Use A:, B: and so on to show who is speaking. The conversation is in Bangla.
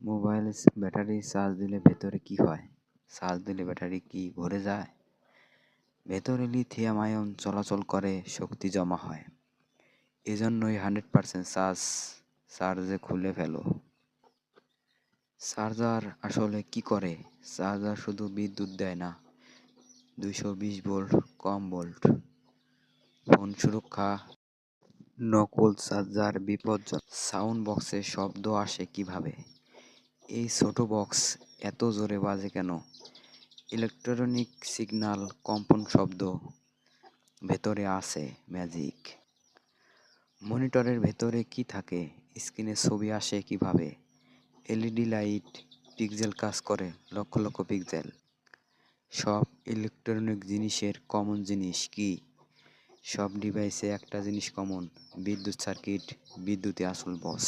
A: মোবাইল ব্যাটারি চার্জ দিলে ভেতরে কি হয়? চার্জ দিলে ব্যাটারি কি ভরে যায়? ভেতরে লিথিয়াম আয়ন চলাচল করে, শক্তি জমা হয়। এজন্যই 100% চার্জে খুলে ফেলো। চার্জার আসলে কি করে? চার্জার শুধু বিদ্যুৎ দেয় না, 220 ভোল্ট, কম ভোল্ট। ফোন সুরক্ষা, নকল চার্জার বিপজ্জনক। সাউন্ড বক্সে শব্দ আসে কিভাবে? এই ছোট বক্স এত জোরে বাজে কেন? ইলেকট্রনিক সিগন্যাল, কম্পন শব্দ। ভেতরে আছে ম্যাজিক। মনিটরের ভেতরে কি থাকে? স্ক্রিনে ছবি আসে কিভাবে? এলইডি লাইট, পিক্সেল কাজ করে, লক্ষ লক্ষ পিক্সেল। সব ইলেকট্রনিক জিনিসের কমন জিনিস কি? সব ডিভাইসে একটা জিনিস কমন, বিদ্যুৎ সার্কিট। বিদ্যুৎই আসল বস।